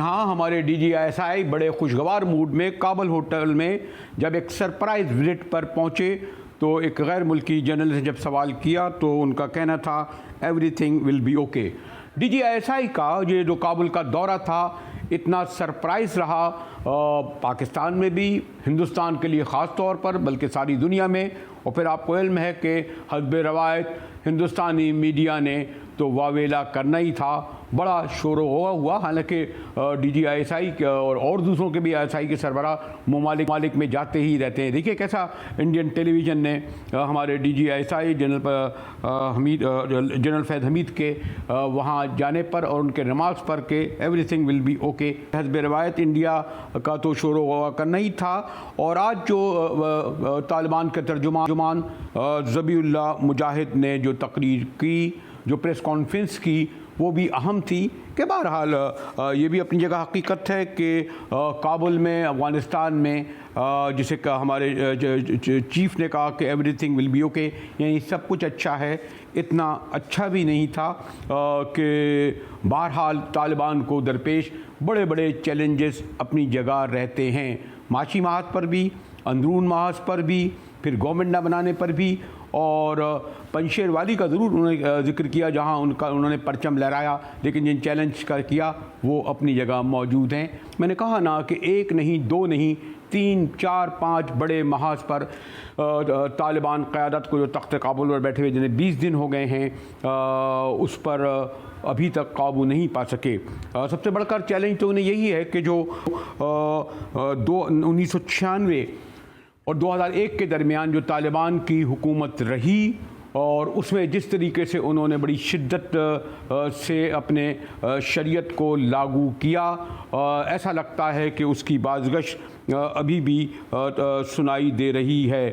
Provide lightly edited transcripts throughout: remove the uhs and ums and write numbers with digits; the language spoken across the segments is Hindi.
यहाँ हमारे DGISI बड़े खुशगवार मूड में काबुल होटल में जब एक सरप्राइज विजिट पर पहुँचे तो एक गैर मुल्की जर्नल से जब सवाल किया तो उनका कहना था everything will be okay. DGISI का ये जो काबुल का दौरा था इतना सरप्राइज रहा पाकिस्तान में भी, हिंदुस्तान के लिए ख़ास तौर पर, बल्कि सारी दुनिया में। और फिर आपको इल्म है कि हस्ब रवायत हिंदुस्तानी मीडिया ने तो वावेला करना ही था, बड़ा शोर हुआ। हालांकि DGISI और दूसरों के भी ISI के सरबराह ममालिक में जाते ही रहते हैं। देखिए कैसा इंडियन टेलीविज़न ने हमारे DGISI जनरल फैज़ हमीद के वहाँ जाने पर और उनके नमाज पर के एवरीथिंग विल बी ओके। हस्ब रवायत इंडिया का तो शोर हुआ करना ही था। और आज जो तालिबान के तर्जुमान ज़बीउल्लाह मुजाहिद ने जो तकरीर की, जो प्रेस कॉन्फ्रेंस की, वो भी अहम थी। कि बहरहाल ये भी अपनी जगह हकीकत है कि काबुल में, अफ़गानिस्तान में, जिसे हमारे चीफ ने कहा कि एवरीथिंग विल बी ओके, यानी सब कुछ अच्छा है। इतना अच्छा भी नहीं था कि बहरहाल तालिबान को दरपेश बड़े बड़े चैलेंजेस अपनी जगह रहते हैं, माशी महाज पर भी, अंदरून महाज पर भी, फिर गवर्नमेंट न बनाने पर भी। और पंजशेर वाली का ज़रूर उन्होंने जिक्र किया जहां उन्होंने परचम लहराया, लेकिन जिन चैलेंज का किया वो अपनी जगह मौजूद हैं। मैंने कहा ना कि एक नहीं, दो नहीं, 3, 4, 5 बड़े महाज पर तालिबान क़यादत को, जो तख्त काबुल पर बैठे हुए जिन्हें 20 दिन हो गए हैं, उस पर अभी तक काबू नहीं पा सके। सबसे बढ़कर चैलेंज तो उन्हें यही है कि जो 1996 और 2001 के दरमियान जो तालिबान की हुकूमत रही और उसमें जिस तरीके से उन्होंने बड़ी शिद्दत से अपने शरीयत को लागू किया, ऐसा लगता है कि उसकी बाज़गश अभी भी सुनाई दे रही है।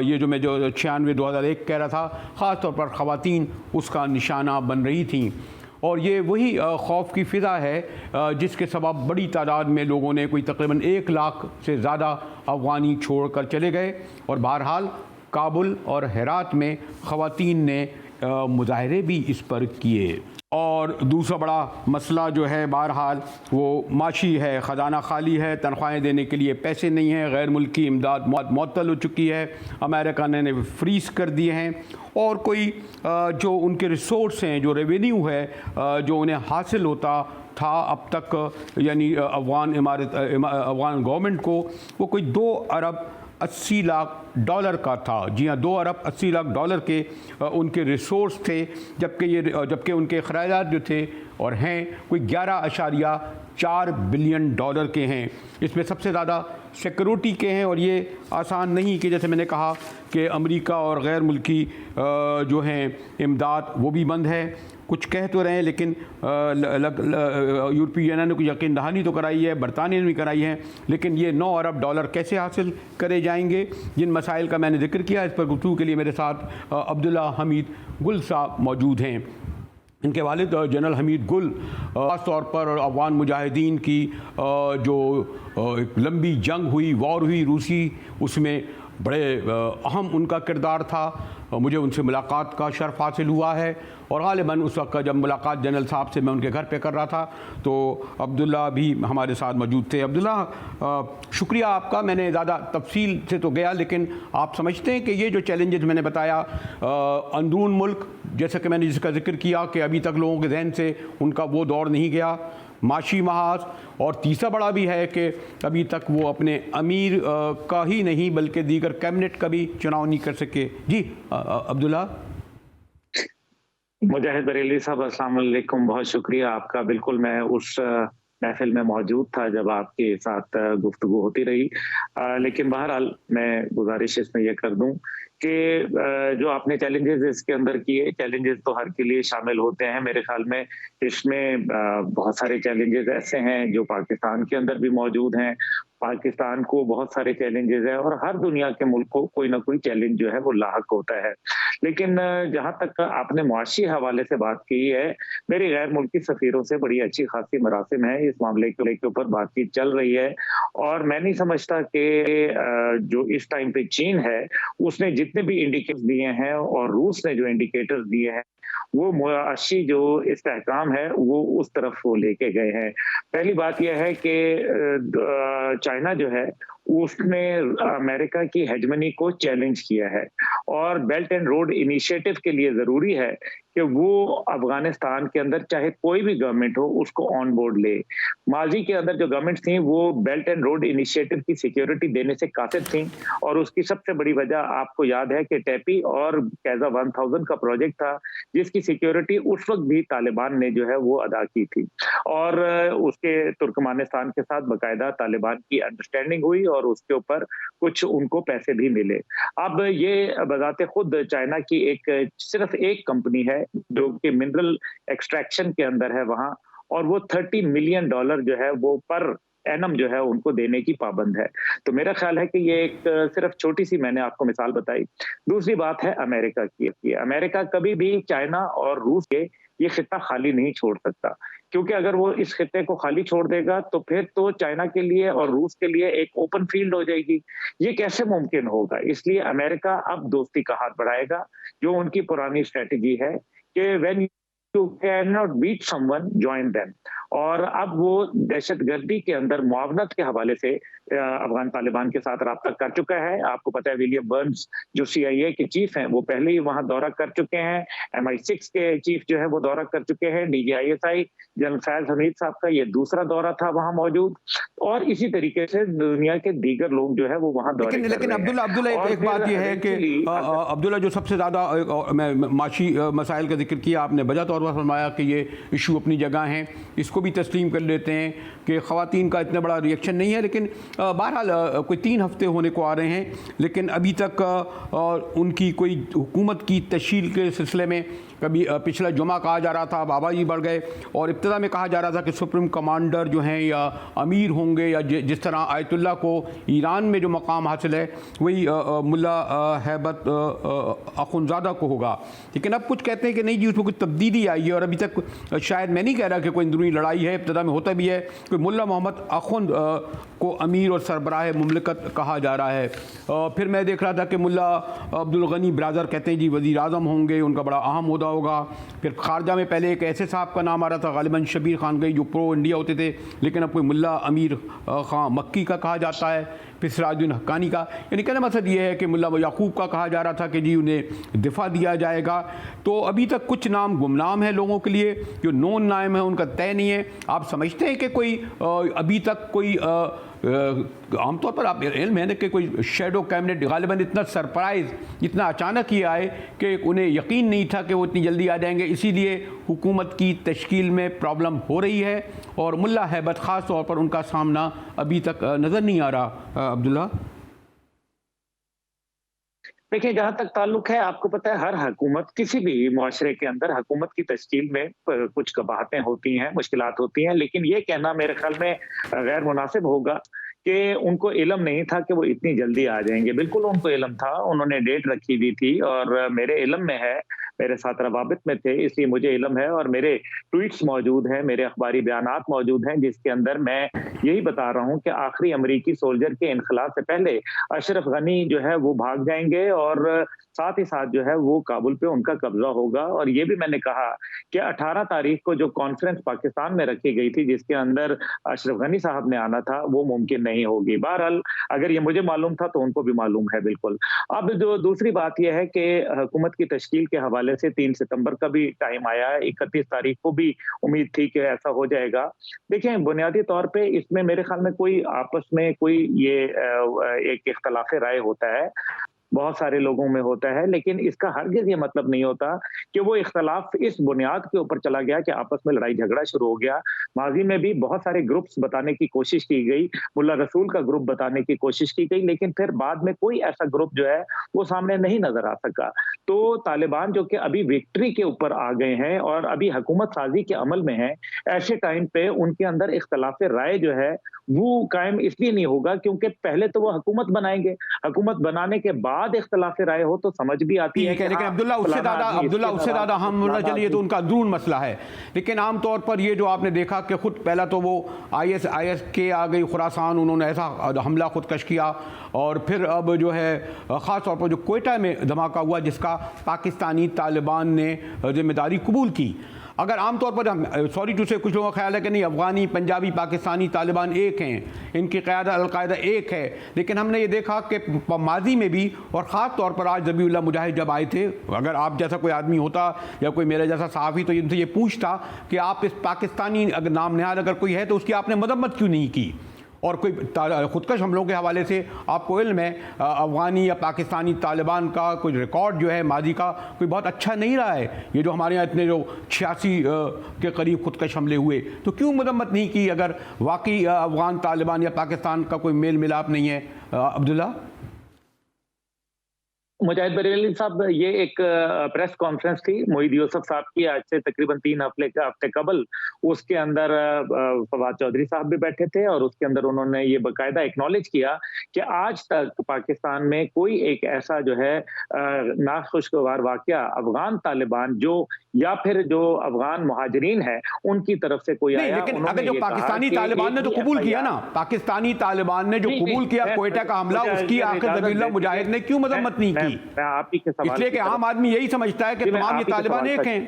ये जो मैं 96-2001 कह रहा था, ख़ास तौर पर ख़वातीन उसका निशाना बन रही थीं। और ये वही खौफ की फ़िज़ा है जिसके सबब बड़ी तादाद में लोगों ने, कोई तकरीबन 1 लाख से ज़्यादा अफ़गानी छोड़ कर चले गए। और बहरहाल काबुल और हेरात में ख़वातीन ने मुज़ाहरे भी इस पर किए। और दूसरा बड़ा मसला जो है बहरहाल वो माशी है, ख़जाना खाली है, तनख्वाहें देने के लिए पैसे नहीं हैं, गैर मुल्की इमदाद मुअत्तल हो चुकी है, अमेरिका ने फ्रीज़ कर दिए हैं। और कोई जो उनके रिसोर्स हैं, जो रेवेन्यू है जो उन्हें हासिल होता था अब तक, यानी अफ़गान गवर्नमेंट को, वो कोई $2 अरब 80 लाख का था। जी हाँ, $2 अरब 80 लाख के उनके रिसोर्स थे, जबकि उनके अखराजात जो थे और हैं कोई $11.4 बिलियन के हैं। इसमें सबसे ज़्यादा सिक्योरिटी के हैं। और ये आसान नहीं कि जैसे मैंने कहा कि अमेरिका और गैर मुल्की जो हैं इमदाद वो भी बंद है। कुछ कह तो रहे हैं लेकिन यूरोपीय यूनियन ने कोई यकीन दहानी तो कराई है, बरतानिया ने भी कराई है, लेकिन ये $9 अरब कैसे हासिल करे जाएंगे। जिन मसाइल का मैंने जिक्र किया, इस पर गुफ्तगू के लिए मेरे साथ अब्दुल्ला हमीद गुल साहब मौजूद हैं। इनके वालिद जनरल हमीद गुल ख़ास तौर पर अफ़गान मुजाहिदीन की जो एक लंबी जंग हुई, वॉर हुई रूसी, उसमें बड़े अहम उनका किरदार था। मुझे उनसे मुलाकात का शर्फ हासिल हुआ है और ग़ालिबन उस वक्त जब मुलाकात जनरल साहब से मैं उनके घर पे कर रहा था तो अब्दुल्ला भी हमारे साथ मौजूद थे। अब्दुल्ला, शुक्रिया आपका। मैंने ज़्यादा तफसील से तो गया, लेकिन आप समझते हैं कि ये जो चैलेंजेस मैंने बताया अंदरून मुल्क, जैसा कि मैंने जिसका जिक्र किया कि अभी तक लोगों के जहन से उनका वो दौर नहीं गया, माशी महाज, और तीसरा बड़ा भी है कि अभी तक वो अपने अमीर का ही नहीं बल्कि दीगर कैबिनेट का भी चुनाव नहीं कर सके। जी अब्दुल्ला। मुजाहिद बरेली साहब, अस्सलाम वालेकुम, बहुत शुक्रिया आपका। बिल्कुल मैं उस महफिल में मौजूद था जब आपके साथ गुफ्तगू होती रही, लेकिन बहरहाल मैं गुजारिश इसमें यह कर दूं कि जो आपने चैलेंजेस इसके अंदर किए, चैलेंजेस तो हर के लिए शामिल होते हैं। मेरे ख्याल में इसमें बहुत सारे चैलेंजेस ऐसे हैं जो पाकिस्तान के अंदर भी मौजूद हैं। पाकिस्तान को बहुत सारे चैलेंजेस हैं और हर दुनिया के मुल्क को कोई ना कोई चैलेंज जो है वो लाहक होता है। लेकिन जहां तक आपने मुआशी हवाले से बात की है, मेरे गैर मुल्की सफीरों से बड़ी अच्छी खासी मरासिम है, इस मामले के ऊपर बातचीत चल रही है और मैं नहीं समझता कि जो इस टाइम पे चीन है, उसने जितने भी इंडिकेटर्स दिए हैं और रूस ने जो इंडिकेटर्स दिए हैं, वो मुआशी जो इस्तेहकाम है, वो उस तरफ वो लेके गए हैं। पहली बात यह है कि चाइना जो है, उसने अमेरिका की हेजमनी को चैलेंज किया है और बेल्ट एंड रोड इनिशिएटिव के लिए ज़रूरी है कि वो अफ़गानिस्तान के अंदर चाहे कोई भी गवर्नमेंट हो, उसको ऑन बोर्ड ले। माज़ी के अंदर जो गवर्नमेंट थी, वो बेल्ट एंड रोड इनिशिएटिव की सिक्योरिटी देने से कासिर थी और उसकी सबसे बड़ी वजह आपको याद है कि टैपी और कैज़ा 1000 का प्रोजेक्ट था, जिसकी सिक्योरिटी उस वक़्त भी तालिबान ने जो है वो अदा की थी और उसके तुर्कमानिस्तान के साथ बाकायदा तालिबान की अंडरस्टैंडिंग हुई और उसके ऊपर कुछ उनको पैसे भी मिले। अब ये बज़ाते खुद चाइना की एक सिर्फ एक कंपनी है जो कि मिनरल एक्सट्रैक्शन के अंदर है वहाँ और वो $30 मिलियन जो है वो पर एनम जो है उनको देने की पाबंद है। तो मेरा ख्याल है कि ये एक सिर्फ छोटी-सी मैंने आपको मिसाल बताई। दूसरी बात है अमेरिका की। अमेरिका कभी भी चाइना और रूस के ये खित्ता खाली नहीं छोड़ सकता, क्योंकि अगर वो इस खित्ते को खाली छोड़ देगा तो फिर तो चाइना के लिए और रूस के लिए एक ओपन फील्ड हो जाएगी। ये कैसे मुमकिन होगा? इसलिए अमेरिका अब दोस्ती का हाथ बढ़ाएगा, जो उनकी पुरानी स्ट्रैटेजी है कि when you can not beat someone join them. और अब वो दहशतगर्दी के अंदर मुआवनत के हवाले से अफगान तालिबान के साथ राब्ता कर चुका है। आपको पता है विलियम बर्न्स जो CIA के चीफ हैं, वो पहले ही वहां दौरा कर चुके हैं। MI6 के चीफ जो है वो दौरा कर चुके हैं। DGISI जनरल फैज हमीद साहब का ये दूसरा दौरा था वहां मौजूद और इसी तरीके से दुनिया के दीगर लोग जो है वो वहां दौरे कर लेकिन रहे हैं। अब्दुल्ला एक बात यह है कि अब्दुल्ला जो सबसे ज़्यादा माशी मसाइल का जिक्र किया आपने, वजह तौर पर फरमाया कि ये इशू अपनी जगह हैं, इसको भी तस्लीम कर लेते हैं कि ख़वातीन का इतना बड़ा रिएक्शन नहीं है, लेकिन बहरहाल कोई 3 हफ्ते होने को आ रहे हैं, लेकिन अभी तक उनकी कोई हुकूमत की तश्कील के सिलसिले में कभी पिछला जुमा कहा जा रहा था, अब आवाज़ी बढ़ गए और इब्तिदा में कहा जा रहा था कि सुप्रीम कमांडर जो हैं या अमीर होंगे या जिस तरह आयतुल्ला को ईरान में जो मकाम हासिल है वही मुल्ला हैबत अखुनज़ादा को होगा। लेकिन अब कुछ कहते हैं कि नहीं जी, उसमें कुछ तब्दीली आई है और अभी तक शायद मैं नहीं कह रहा कि कोई अंदरूनी लड़ाई है, इब्तिदा में होता भी है कि मुल्ला मोहम्मद अखुन को अमीर और सरबराह मुमलिकत कहा जा रहा है। फिर मैं देख रहा था कि मुल्ला अब्दुल गनी ब्रादर कहते हैं जी वज़ीर आज़म होंगे, उनका बड़ा अहम ओहदा होगा। फिर खारजा में पहले एक ऐसे साहब का नाम आ रहा था गालिबन शबीर खान गई जो प्रो इंडिया होते थे, लेकिन अब कोई मुल्ला अमीर खान मक्की का कहा जाता है, फिर सिराजुद्दीन हक्कानी का। यानी कहने मकसद ये है कि मुल्ला याकूब का कहा जा रहा था कि जी उन्हें दिफा दिया जाएगा। तो अभी तक कुछ नाम गुमनाम है लोगों के लिए, जो नोन नाम है उनका तय नहीं है। आप समझते हैं कि कोई अभी तक कोई आमतौर पर आप इल्म है कि कोई शेडो कैबिनेट गालिबन इतना सरप्राइज़, इतना अचानक ही आए कि उन्हें यकीन नहीं था कि वो इतनी जल्दी आ जाएंगे, इसीलिए हुकूमत की तश्कील में प्रॉब्लम हो रही है और मुल्ला हैबत ख़ास तौर पर उनका सामना अभी तक नज़र नहीं आ रहा। अब्दुल्ला देखिए, जहाँ तक ताल्लुक है, आपको पता है हर हुकूमत किसी भी मुआशरे के अंदर हुकूमत की तश्कील में कुछ कबाहतें होती हैं, मुश्किलात होती हैं, लेकिन ये कहना मेरे ख्याल में गैर मुनासिब होगा कि उनको इल्म नहीं था कि वो इतनी जल्दी आ जाएंगे। बिल्कुल उनको इल्म था, उन्होंने डेट रखी हुई थी और मेरे इल्म में है, मेरे साथ रवाबित में थे, इसलिए मुझे इल्म है और मेरे ट्वीट्स मौजूद हैं, मेरे अखबारी बयानात मौजूद हैं, जिसके अंदर मैं यही बता रहा हूँ कि आखिरी अमरीकी सोल्जर के इनखला से पहले अशरफ गनी जो है वो भाग जाएंगे और साथ ही साथ जो है वो काबुल पे उनका कब्जा होगा। और ये भी मैंने कहा कि 18 तारीख को जो कॉन्फ्रेंस पाकिस्तान में रखी गई थी जिसके अंदर अशरफ गनी साहब ने आना था, वो मुमकिन नहीं होगी। बहरहाल अगर ये मुझे मालूम था तो उनको भी मालूम है बिल्कुल। अब जो दूसरी बात यह है कि हुकूमत की तश्कील के हवाले से 3 सितंबर का भी टाइम आया है, 31 तारीख को भी उम्मीद थी कि ऐसा हो जाएगा। देखिए, बुनियादी तौर पे इसमें मेरे ख्याल में कोई आपस में कोई ये एक इख्तलाफ राय होता है, बहुत सारे लोगों में होता है, लेकिन इसका हरगिज़ ये मतलब नहीं होता कि वो इख्तलाफ इस बुनियाद के ऊपर चला गया कि आपस में लड़ाई झगड़ा शुरू हो गया। माजी में भी बहुत सारे ग्रुप्स बताने की कोशिश की गई, मुल्ला रसूल का ग्रुप बताने की कोशिश की गई, लेकिन फिर बाद में कोई ऐसा ग्रुप जो है वो सामने नहीं नजर आ सका। तो तालिबान जो कि अभी विक्ट्री के ऊपर आ गए हैं और अभी हुकूमत साजी के अमल में है, ऐसे टाइम पे उनके अंदर इख्तलाफ राय जो है वो कायम इसलिए नहीं होगा क्योंकि पहले तो वो हुकूमत बनाएंगे, हुकूमत बनाने के बाद बाद इख्तिलाफ राय हो तो समझ भी आती है। लेकिन हाँ, अब्दुल्ला उससे ज़्यादा हम चलिए तो उनका अंदरून मसला है। लेकिन आमतौर पर ये जो आपने देखा कि खुद पहला तो वो IS के आ गई खुरासान, उन्होंने ऐसा हमला खुदकश किया, और फिर अब जो है ख़ास तौर पर जो कोयटा में धमाका हुआ जिसका पाकिस्तानी तालिबान ने जिम्मेदारी कबूल की। अगर आमतौर पर हम सॉरी टू से कुछ लोगों का ख्याल है कि नहीं, अफ़गानी, पंजाबी, पाकिस्तानी तालिबान एक हैं, इनकी क़यादत अलकायदा एक है, लेकिन हमने ये देखा कि माजी में भी और ख़ास तौर पर आज ज़बीउल्लाह मुजाहिद जब आए थे, अगर आप जैसा कोई आदमी होता या कोई मेरे जैसा सहाफ़ी तो इनसे ये पूछता कि आप इस पाकिस्तानी अगर नाम नहाद अगर कोई है तो उसकी आपने मदम्मत क्यों नहीं की, और कोई खुदकश हमलों के हवाले से आपको इल्म है अफ़गानी या पाकिस्तानी तालिबान का कोई रिकॉर्ड जो है माजी का कोई बहुत अच्छा नहीं रहा है। ये जो हमारे यहाँ इतने जो 86 के करीब खुदकश हमले हुए, तो क्यों मदम्मत नहीं की अगर वाकई अफ़गान तालिबान या पाकिस्तान का कोई मेल मिलाप नहीं है? अब्दुल्ला मुजाहिद बरेली साहब, ये एक प्रेस कॉन्फ्रेंस थी मोईद यूसुफ साहब की आज से तकरीबन 3 हफ्ते कबल। उसके अंदर फवाद चौधरी साहब भी बैठे थे और उसके अंदर उन्होंने ये बाकायदा एक्नॉलेज किया कि आज तक पाकिस्तान में कोई एक ऐसा जो है नाखुशगवार वाकया अफगान तालिबान जो या फिर जो अफगान मुहाजिरीन है उनकी तरफ से कोई आया। लेकिन अगर जो पाकिस्तानी तालिबान ने तो कबूल किया ना, पाकिस्तानी तालिबान ने जो कबूल किया कोयटा का हमला, उसकी आखिर ज़बीउल्लाह मुजाहिद ने क्यों मदम्मत नहीं की? मैं आप ही के सवाल, इसलिए कि आम आदमी यही समझता है कि तमाम ये तालिबान एक हैं।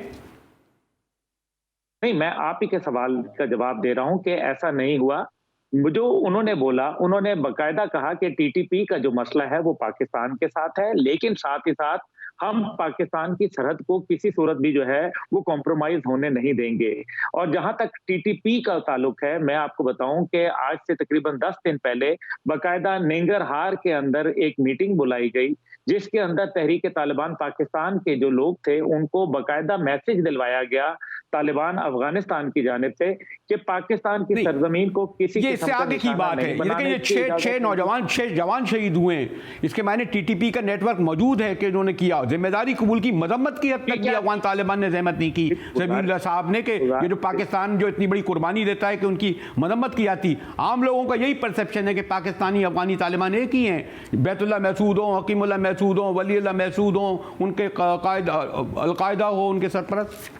नहीं, मैं आप ही के सवाल का जवाब दे रहा हूं कि ऐसा नहीं हुआ। जो उन्होंने बोला, उन्होंने बाकायदा कहा कि TTP का जो मसला है वो पाकिस्तान के साथ है, लेकिन साथ ही साथ हम पाकिस्तान की सरहद को किसी सूरत भी जो है वो कॉम्प्रोमाइज होने नहीं देंगे। और जहां तक TTP का ताल्लुक है, मैं आपको बताऊं कि आज से तकरीबन 10 दिन पहले बाकायदा नेंगरहार के अंदर एक मीटिंग बुलाई गई जिसके अंदर तहरीक तालिबान पाकिस्तान के जो लोग थे उनको बाकायदा मैसेज दिलवाया गया तालिबान अफगानिस्तान की जानिब से कि पाकिस्तान की सरजमीन को किसी ये इससे आगे की बात है। लेकिन ये 6 जवान शहीद हुए हैं, इसके मायने TTP का नेटवर्क मौजूद है कि उन्होंने किया, जिम्मेदारी कबूल की, मजम्मत की हद तक की अफगान तालिबान ने जहमत नहीं की ज़बीउल्लाह साहब ने कि ये जो पाकिस्तान जो इतनी बड़ी कुर्बानी देता है कि उनकी मजम्मत की जाती। आम लोगों का यही परसेप्शन है कि पाकिस्तानी अफगानी तालिबान एक ही हैं, बैतुल्लाह महसूद हो, हकीमुल्लाह महसूद हो, वलीउल्लाह महसूद हो, उनके अलकायदा हो उनके सरपरस्त।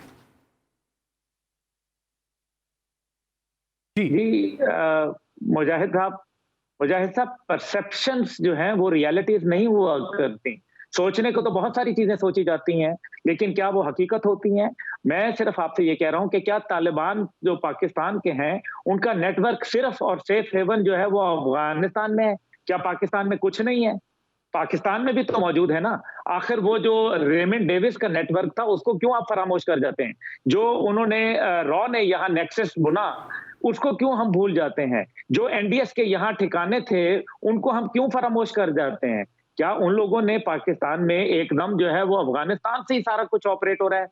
जी मुजाहिद साहब, परसेप्शंस जो हैं वो रियलिटीज नहीं हुआ करती। सोचने को तो बहुत सारी चीजें सोची जाती हैं, लेकिन क्या वो हकीकत होती हैं? मैं सिर्फ आपसे ये कह रहा हूं कि क्या तालिबान जो पाकिस्तान के हैं उनका नेटवर्क सिर्फ और सेफ हेवन जो है वो अफगानिस्तान में है? क्या पाकिस्तान में कुछ नहीं है? पाकिस्तान में भी तो मौजूद है ना। आखिर वो जो रेमंड डेविस का नेटवर्क था उसको क्यों आप फरामोश कर जाते हैं? जो उन्होंने रॉ ने यहाँ नेक्सस बुना उसको क्यों हम भूल जाते हैं? जो NDS के यहाँ ठिकाने थे उनको हम क्यों फरामोश कर जाते हैं? क्या उन लोगों ने पाकिस्तान में एकदम जो है वो अफगानिस्तान से ही सारा कुछ ऑपरेट हो रहा है?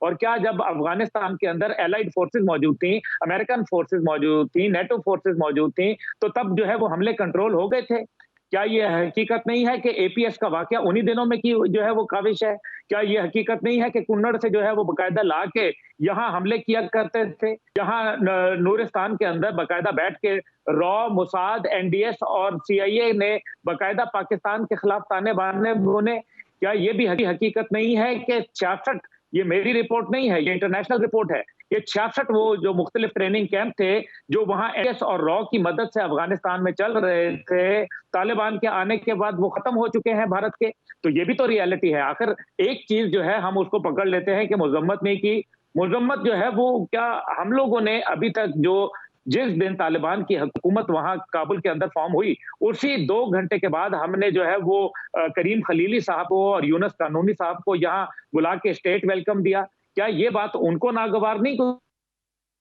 और क्या जब अफगानिस्तान के अंदर एलाइड फोर्सेस मौजूद थी, अमेरिकन फोर्सेस मौजूद थी, नेटो फोर्सेस मौजूद थी, तो तब जो है वो हमले कंट्रोल हो गए थे? क्या ये हकीकत नहीं है कि APS का वाकया उन्हीं दिनों में की जो है वो काविश है? क्या ये हकीकत नहीं है कि कुन्नड़ से जो है वो बाकायदा ला के यहाँ हमले किया करते थे? यहाँ नूरिस्तान के अंदर बाकायदा बैठ के रॉ, मोसाद, NDS और CIA ने बाकायदा पाकिस्तान के खिलाफ ताने बाने बोने? क्या ये भी हकीकत नहीं है कि 66, ये मेरी रिपोर्ट नहीं है, ये इंटरनेशनल रिपोर्ट है, ये 66 वो जो मुख्तलिफ ट्रेनिंग कैंप थे जो वहां NDS और रॉ की मदद से अफगानिस्तान में चल रहे थे, तालिबान के आने के बाद वो खत्म हो चुके हैं भारत के। तो ये भी तो रियलिटी है। आखिर एक चीज जो है हम उसको पकड़ लेते हैं कि मजम्मत नहीं की। मजम्मत जो है वो क्या हम लोगों ने अभी तक जो जिस दिन तालिबान की हुकूमत वहां काबुल के अंदर फॉर्म हुई उसी 2 घंटे के बाद हमने जो है वो करीम खलीली साहब को और यूनुस कानूनी साहब को यहाँ बुला के स्टेट वेलकम दिया। क्या ये बात उनको नागवार नहीं?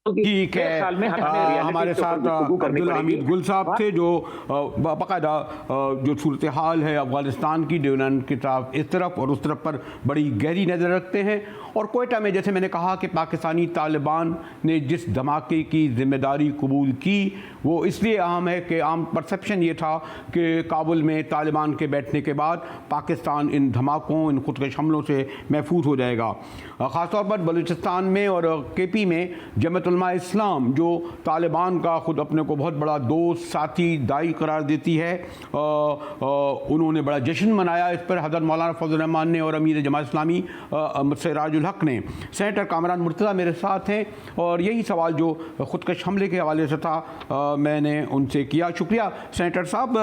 ठीक है, हमारे साथ अब्दुल हमीद गुल साहब थे जो बाकायदा जो सूरत हाल है अफगानिस्तान की डिवीजन की तरफ इस तरफ और उस तरफ पर बड़ी गहरी नज़र रखते हैं। और कोयटा में जैसे मैंने कहा कि पाकिस्तानी तालिबान ने जिस धमाके की जिम्मेदारी कबूल की वो इसलिए अहम है कि आम परसेप्शन ये था कि काबुल में तालिबान के बैठने के बाद पाकिस्तान इन धमाकों, इन खुदकश हमलों से महफूज हो जाएगा। ख़ासतौर पर बलूचिस्तान में और केपी में जमात उलमा इस्लाम जो तालिबान का खुद अपने को बहुत बड़ा दोस्त, साथी, दाई करार देती है, उन्होंने बड़ा जश्न मनाया इस पर। हज़रत मौलाना फजल रहमान ने और अमीर जमात इस्लामी सिराजुल हक ने। सेनेटर कामरान मुर्तज़ा मेरे साथ हैं और यही सवाल जो खुदकश हमले के हवाले से था मैंने उनसे किया। शुक्रिया सेनेटर साहब।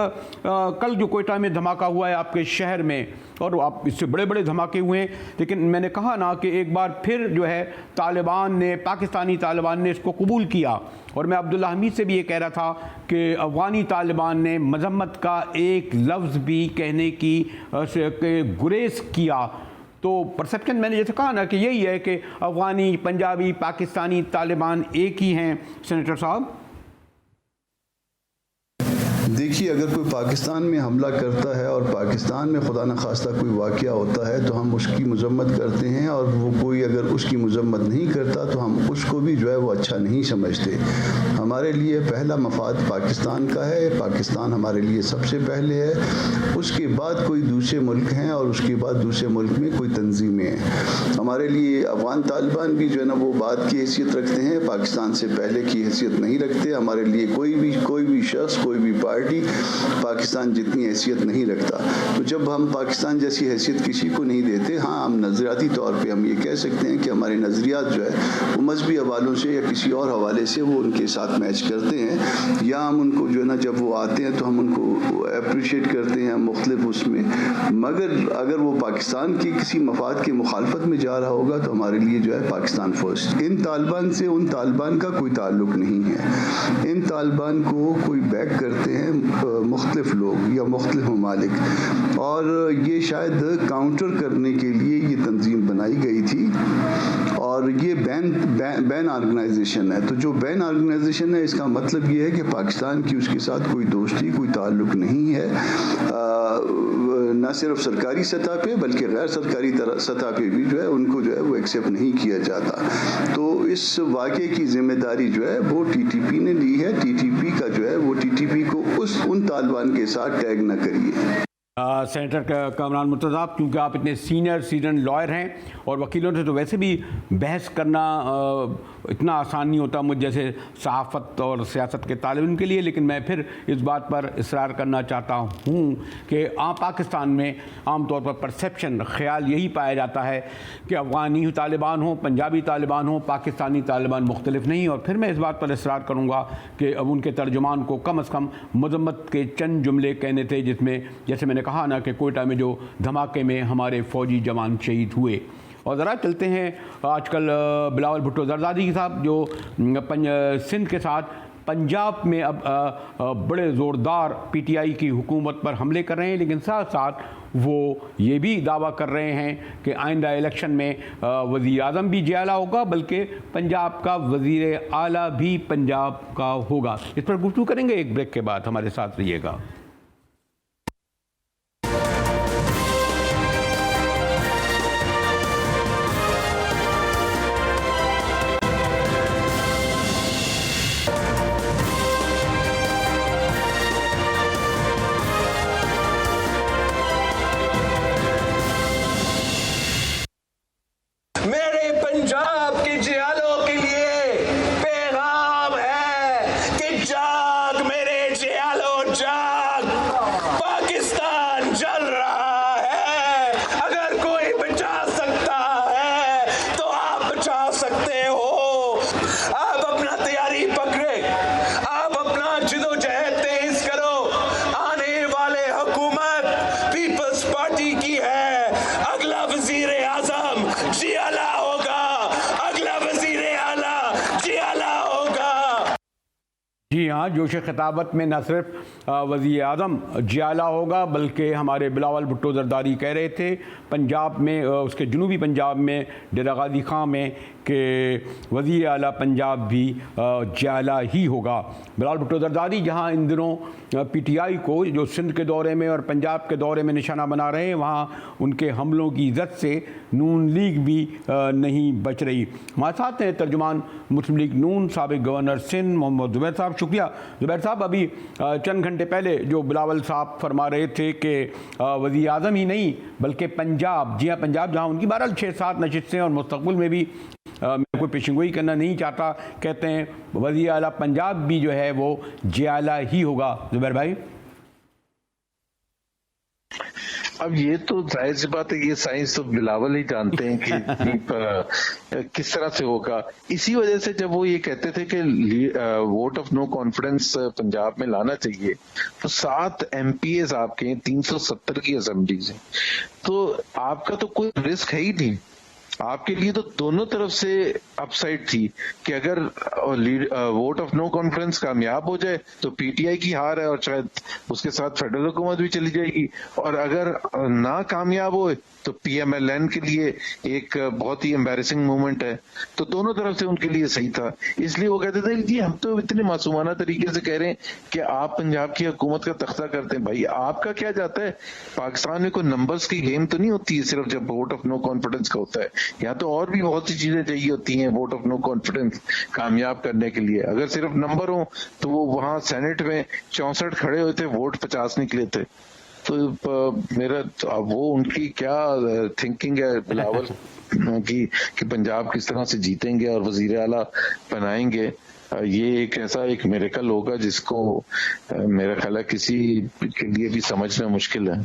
कल जो कोयटा में धमाका हुआ है आपके शहर में, और आप इससे बड़े बड़े धमाके हुए हैं, लेकिन मैंने कहा ना कि एक बार फिर जो है तालिबान ने, पाकिस्तानी तालिबान ने इसको कबूल किया। और मैं अब्दुल्ला हमीद से भी ये कह रहा था कि अफ़गानी तालिबान ने मजम्मत का एक लफ्ज़ भी कहने की गुरेज किया। तो परसेप्शन मैंने जैसे कहा ना कि यही है कि अफ़गानी, पंजाबी, पाकिस्तानी तालिबान एक ही हैं। सेनेटर साहब देखिए, अगर कोई पाकिस्तान में हमला करता है और पाकिस्तान में खुदा न खास्ता कोई वाक़या होता है तो हम उसकी मजम्मत करते हैं, और वो कोई अगर उसकी मजम्मत नहीं करता तो हम उसको भी जो है वो अच्छा नहीं समझते। हमारे लिए पहला मफाद पाकिस्तान का है, पाकिस्तान हमारे लिए सबसे पहले है, उसके बाद कोई दूसरे मुल्क हैं और उसके बाद दूसरे मुल्क में कोई तंजीमें हैं। हमारे लिए अफ़गान तालिबान भी जो है ना वो बाद की हैसियत रखते हैं, पाकिस्तान से पहले की हैसियत नहीं रखते। हमारे लिए कोई भी शख्स, कोई भी पार्टी पाकिस्तान जितनी हैसियत नहीं रखता। तो जब हम पाकिस्तान जैसी हैसियत किसी को नहीं देते, हाँ हम नज़रियाती तौर पे हम ये कह सकते हैं कि हमारे नज़रियात जो है वो मजहबी हवालों से या किसी और हवाले से वो उनके साथ मैच करते हैं, या हम उनको जो है ना जब वो आते हैं तो हम उनको अप्रिशिएट करते हैं मुख्तलिफ उसमें। मगर अगर वो पाकिस्तान की किसी मफाद के मुखालफत में जा रहा होगा तो हमारे लिए जो है पाकिस्तान फर्स्ट। इन तालिबान से उन तालिबान का कोई ताल्लुक नहीं है। इन तालिबान को कोई बैक करते हैं मुख्तलिफ लोग या मुख्तलिफ ममालिक, और ये शायद काउंटर करने के लिए ये तंजीम बनाई गई थी। और ये बैन ऑर्गेनाइजेशन है। तो जो बैन ऑर्गेनाइजेशन है इसका मतलब ये है कि पाकिस्तान की उसके साथ कोई दोस्ती, कोई ताल्लुक नहीं है, न सिर्फ सरकारी सतह पे बल्कि गैर सरकारी सतह पे भी जो है उनको जो है वो एक्सेप्ट नहीं किया जाता। तो इस वाक़े की जिम्मेदारी जो है वो टीटीपी ने ली है। टीटीपी का जो है वो टीटीपी को उन तालिबान के साथ टैग न करिए। सेनेटर कामरान मुर्तज़ा, क्योंकि आप इतने सीनियर लॉयर हैं और वकीलों से तो वैसे भी बहस करना इतना आसान नहीं होता मुझ जैसे सहाफ़त और सियासत के तालिब के लिए, लेकिन मैं फिर इस बात पर इसरार करना चाहता हूँ कि पाकिस्तान में आम तौर पर परसेप्शन, ख्याल यही पाया जाता है कि अफ़गानी तालिबान हो, पंजाबी तालिबान हो, पाकिस्तानी तालिबान मुख्तलिफ नहीं। और फिर मैं इस बात पर इसरार करूँगा कि अब उनके तर्जुमान को कम अज़ कम मजम्मत के चंद जुमले कहने थे, जिसमें जैसे मैंने कहा ना कि कोयटा में जो धमाके में हमारे फ़ौजी जवान शहीद हुए। और ज़रा चलते हैं आजकल बिलावल भुट्टो ज़रदारी साहब जो सिंध के साथ पंजाब में अब बड़े ज़ोरदार पीटीआई की हुकूमत पर हमले कर रहे हैं, लेकिन साथ साथ वो ये भी दावा कर रहे हैं कि आइंदा इलेक्शन में वज़ीर आज़म भी जियाला होगा, बल्कि पंजाब का वज़ीर आला भी पंजाब का होगा। इस पर गुफ्तगू करेंगे एक ब्रेक के बाद, हमारे साथ रहिएगा। जी हाँ, जोश खिताबत में न सिर्फ वज़ीर आज़म जियाला होगा, बल्कि हमारे बिलावल भुट्टो जरदारी कह रहे थे पंजाब में, उसके जनूबी पंजाब में डेरा गाजी खां में, कि वज़ीर आला पंजाब भी जियाला ही होगा। बिलावल भुट्टो जरदारी जहाँ इन दिनों PTI को जो सिंध के दौरे में और पंजाब के दौरे में निशाना बना रहे हैं, वहाँ उनके हमलों की इज़्ज़त से नून लीग भी नहीं बच रही। हमारे साथ हैं तर्जुमान मुस्लिम लीग नून साबिक गवर्नर सिंध मोहम्मद ज़ुबैर साहब। शुक्रिया ज़ुबैर साहब। अभी चंद घंटे पहले जो बिलावल साहब फरमा रहे थे कि वज़ीर आज़म ही नहीं बल्कि पंजाब, जी हाँ पंजाब, जहाँ उनकी 6-7 नशिस्तें और मुस्तक़बिल में भी मैं कोई पेशेंगोई करना नहीं चाहता, कहते हैं वज़ीर आला पंजाब भी जो है वो जियाला ही होगा। ज़ुबैर भाई, अब ये तो जाहिर सी बात है, ये साइंस तो बिलावल ही जानते हैं कि किस तरह से होगा। इसी वजह से जब वो ये कहते थे कि vote of no confidence Punjab में लाना चाहिए, तो 7 MPs आपके 370 की असेंबलीज है, तो आपका तो कोई रिस्क है ही नहीं। आपके लिए तो दोनों तरफ से अपसाइड थी कि अगर वोट ऑफ नो कॉन्फ्रेंस कामयाब हो जाए तो PTI की हार है और शायद उसके साथ फेडरल हुकूमत भी चली जाएगी, और अगर ना कामयाब हो तो PMLN के लिए एक बहुत ही एम्बैरेसिंग मूवमेंट है। तो दोनों तरफ से उनके लिए सही था। इसलिए वो कहते थे कि हम तो इतने मासूमाना तरीके से कह रहे हैं कि आप पंजाब की हुकूमत का तख्ता करते हैं। भाई आपका क्या जाता है, पाकिस्तान में कोई नंबर्स की गेम तो नहीं होती है सिर्फ जब वोट ऑफ नो कॉन्फिडेंस का होता है। यहाँ तो और भी बहुत सी चीजें चाहिए होती हैं वोट ऑफ नो कॉन्फिडेंस कामयाब करने के लिए। अगर सिर्फ नंबर हो तो वो वहां सेनेट में 64 खड़े हुए थे, वोट 50 निकले थे। तो मेरा वो उनकी क्या थिंकिंग है बिलावल कि पंजाब किस तरह से जीतेंगे और वजीर आला बनाएंगे, ये एक ऐसा एक मिरेकल होगा जिसको मेरा ख्याल है किसी के लिए भी समझना मुश्किल है।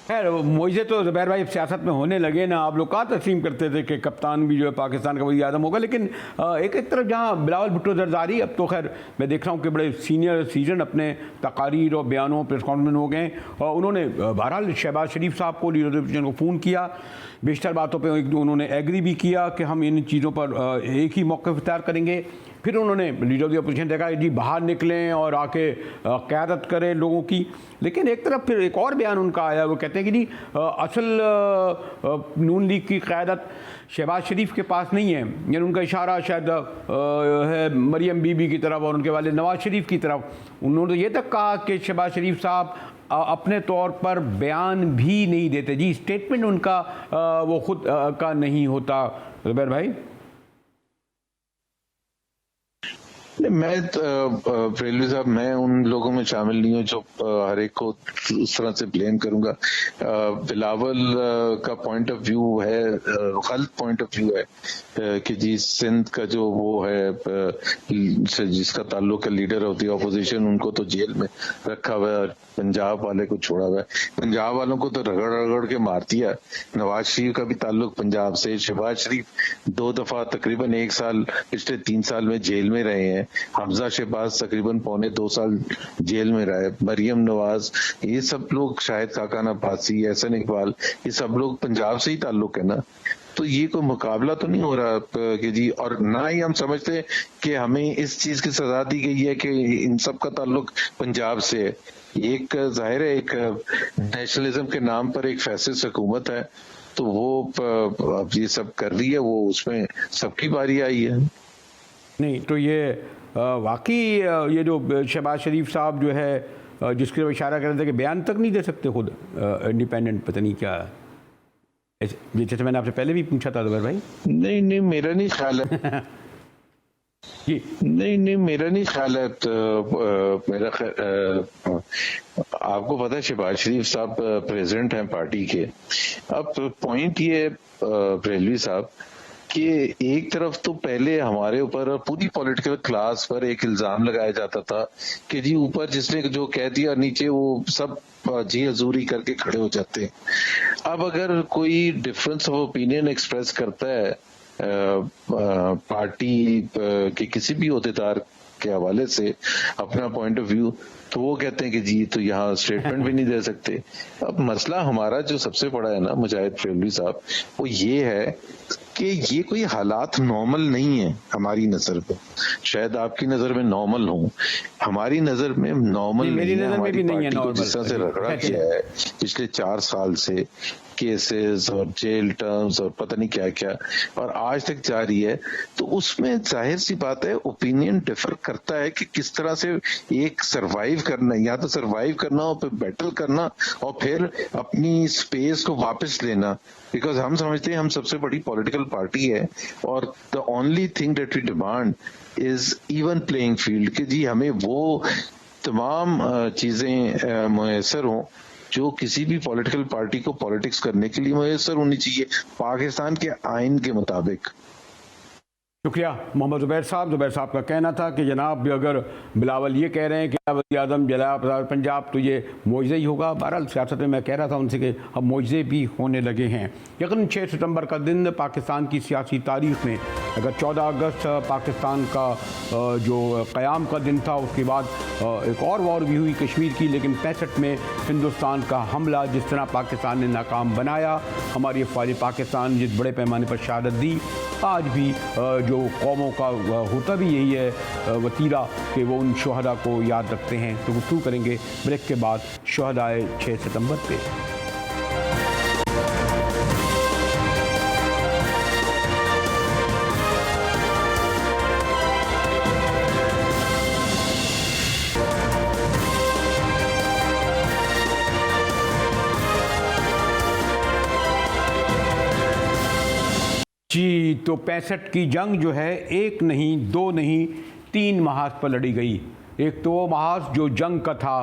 खैर मुझे तो ज़ुबैर भाई सियासत में होने लगे ना, आप लोग कहाँ तस्लीम करते थे कि कप्तान भी जो है पाकिस्तान का वज़ीर आज़म होगा, लेकिन एक तरफ जहाँ बिलावल भुट्टो जरदारी, अब तो खैर मैं देख रहा हूँ कि बड़े सीनियर सीजन अपने तकारीर और बयानों प्रेस कॉन्फ्रेंस हो गए, और उन्होंने बहरहाल शहबाज शरीफ साहब को, लीडर अपोजिशन को फ़ोन किया, बेशतर बातों पर उन्होंने एग्री भी किया कि हम इन चीज़ों पर एक ही मौक़िफ़ इख्तियार करेंगे। फिर उन्होंने लीडर ऑफ द अपोजिशन देखा जी बाहर निकलें और आके क़यादत करें लोगों की। लेकिन एक तरफ फिर एक और बयान उनका आया, वो कहते हैं कि जी असल नून लीग की क़यादत शहबाज शरीफ के पास नहीं है, यानी उनका इशारा शायद है मरियम बीबी की तरफ और उनके वाले नवाज शरीफ की तरफ। उन्होंने तो ये तक कहा कि शहबाज शरीफ साहब अपने तौर पर बयान भी नहीं देते, जी स्टेटमेंट उनका वो खुद का नहीं होता। ज़ुबैर भाई, मैं रेलवे साहब, मैं उन लोगों में शामिल नहीं हूँ जो हर एक को उस तरह से ब्लेम करूंगा। बिलावल का पॉइंट ऑफ व्यू है, गलत पॉइंट ऑफ व्यू है कि जी सिंध का जो वो है जिसका ताल्लुक है लीडर ऑफ द ऑपोजिशन, उनको तो जेल में रखा हुआ है और पंजाब वाले को छोड़ा हुआ है। पंजाब वालों को तो रगड़ रगड़ के मार दिया। नवाज शरीफ का भी ताल्लुक पंजाब से। शहबाज शरीफ 2 दफा तकरीबन 1 साल पिछले 3 साल में जेल में रहे हैं। हमजा शहबाज तकरीबन 2.25 साल जेल में रहे। मरियम नवाज, ये सब लोग, शाहिद खाकान अब्बासी, एहसन इकबाल, ये सब लोग पंजाब से ही ताल्लुक है ना। तो ये कोई मुकाबला तो नहीं हो रहा कि जी, और ना ही हम समझते कि हमें इस चीज की सजा दी गई है कि इन सब का ताल्लुक पंजाब से है। एक जाहिर है एक नेशनलिज्म के नाम पर एक फैसिस्ट हुकूमत है, तो वो अब ये सब कर रही है, वो उसमें सबकी बारी आई है। नहीं तो ये वाकई ये जो शहबाज शरीफ साहब जो है जिसके इशारा कर रहे थे कि बयान तक नहीं दे सकते खुद इंडिपेंडेंट, पता नहीं क्या, जैसे मैंने आपसे पहले भी पूछा था ज़ुबैर भाई। नहीं मेरा नहीं ख्याल है जी नहीं मेरा नहीं ख्याल है। तो मेरा आपको पता है शहबाज शरीफ साहब प्रेसिडेंट हैं पार्टी के। अब पॉइंट ये रेलवी साहब कि एक तरफ तो पहले हमारे ऊपर पूरी पॉलिटिकल क्लास पर एक इल्जाम लगाया जाता था कि जी ऊपर जिसने जो कह दिया नीचे वो सब जी हजूरी करके खड़े हो जाते हैं। अब अगर कोई डिफरेंस ऑफ ओपिनियन एक्सप्रेस करता है पार्टी के किसी भी ओहदेदार के हवाले से अपना पॉइंट ऑफ व्यू, तो वो कहते हैं कि जी तो यहाँ स्टेटमेंट भी नहीं दे सकते। अब मसला हमारा जो सबसे बड़ा है ना मुजाहिद रेलवी साहब, वो ये है कि ये कोई हालात नॉर्मल नहीं है हमारी नजर में। शायद आपकी नजर में नॉर्मल हो, हमारी नजर में नॉर्मल नहीं, मेरी है। नजर में भी नहीं है पार्टी को नॉर्मल। जिस तरह से रगड़ा गया है पिछले 4 साल से, केसेस और जेल टर्म्स और पता नहीं क्या क्या, और आज तक जारी है, तो उसमें जाहिर सी बात है ओपिनियन डिफर करता है कि किस तरह से एक सरवाइव करना, या तो सरवाइव करना और फिर बैटल करना और फिर अपनी स्पेस को वापस लेना। बिकॉज हम समझते हैं हम सबसे बड़ी पॉलिटिकल पार्टी है और the only thing that we demand is even playing field, कि जी हमें वो तमाम चीजें मुयसर हों जो किसी भी पॉलिटिकल पार्टी को पॉलिटिक्स करने के लिए मुयसर होनी चाहिए पाकिस्तान के आइन के मुताबिक। शुक्रिया मोहम्मद ज़ुबैर साहब का कहना था कि जनाब अगर बिलावल ये कह रहे हैं कि वज़ीर आज़म जला पंजाब तो ये मुआवज़ा ही होगा। बहरहाल सियासत में मैं कह रहा था उनसे कि अब मुआवज़े भी होने लगे हैं। यकीन 6 सितंबर का दिन पाकिस्तान की सियासी तारीख़ में, अगर 14 अगस्त पाकिस्तान का जो क़याम का दिन था, उसके बाद एक और वॉर भी हुई कश्मीर की, लेकिन 65 में हिंदुस्तान का हमला जिस तरह पाकिस्तान ने नाकाम बनाया, हमारी अफ़वाज पाकिस्तान जिस बड़े पैमाने पर शहादत दी, आज भी जो कौमों का होता भी यही है वतीरा कि वो उन शुहदा को याद रखते हैं। तो गुफ्तगू करेंगे ब्रेक के बाद शुहदाए 6 सितंबर पे। जी, तो 65 की जंग जो है 1 नहीं 2 नहीं 3 महाज पर लड़ी गई। एक तो वो महाज जो जंग का था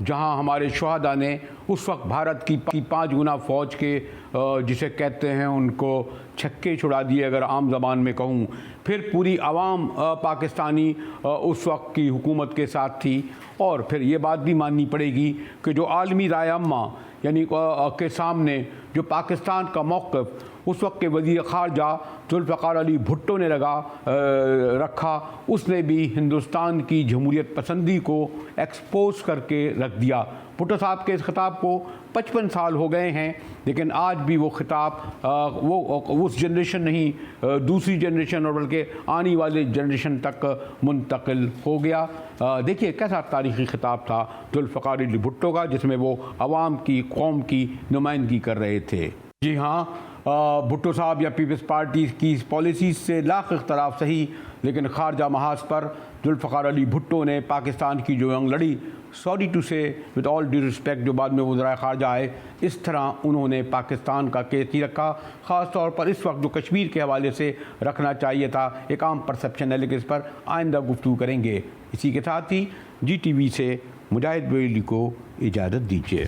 जहां हमारे शुहदा ने उस वक्त भारत की 5 गुना फ़ौज के जिसे कहते हैं उनको छक्के छुड़ा दिए अगर आम ज़बान में कहूँ। फिर पूरी आवाम पाकिस्तानी उस वक्त की हुकूमत के साथ थी। और फिर ये बात भी माननी पड़ेगी कि जो आलमी राय अम्मा यानी के सामने जो पाकिस्तान का मौक़िफ़ उस वक्त के वज़ीर ख़ारजा ज़ुल्फ़िकार अली भुट्टो ने रखा, उसने भी हिंदुस्तान की जमहूरियत पसंदी को एक्सपोज करके रख दिया। भुट्टो साहब के इस ख़िताब को 55 साल हो गए हैं, लेकिन आज भी वो ख़िताब वो उस जनरेशन नहीं दूसरी जनरेशन और बल्कि आने वाले जनरेशन तक मुंतकिल हो गया। देखिए कैसा तारीख़ी ख़िताब था ज़ुल्फ़िकार अली भुट्टो का, जिसमें वो अवाम की कौम की नुमाइंदगी कर रहे थे। जी हाँ, भुट्टो साहब या पीपल्स पार्टी की पॉलिसीज़ से लाख इख्तलाफ सही, लेकिन खारजा महाज पर ज़ुल्फ़िकार अली भुट्टो ने पाकिस्तान की जो जंग लड़ी, सॉरी टू से विद ऑल ड्यू रिस्पेक्ट, जो बाद में वज़ीर ख़ारजा आए, इस तरह उन्होंने पाकिस्तान का केस नहीं रखा। ख़ास तौर पर इस वक्त जो कश्मीर के हवाले से रखना चाहिए था, एक आम परसेप्शन है, लेकिन इस पर आइंदा गुफ्तगू करेंगे। इसी के साथ ही GTV से मुजाहिद बरेली को इजाज़त दीजिए।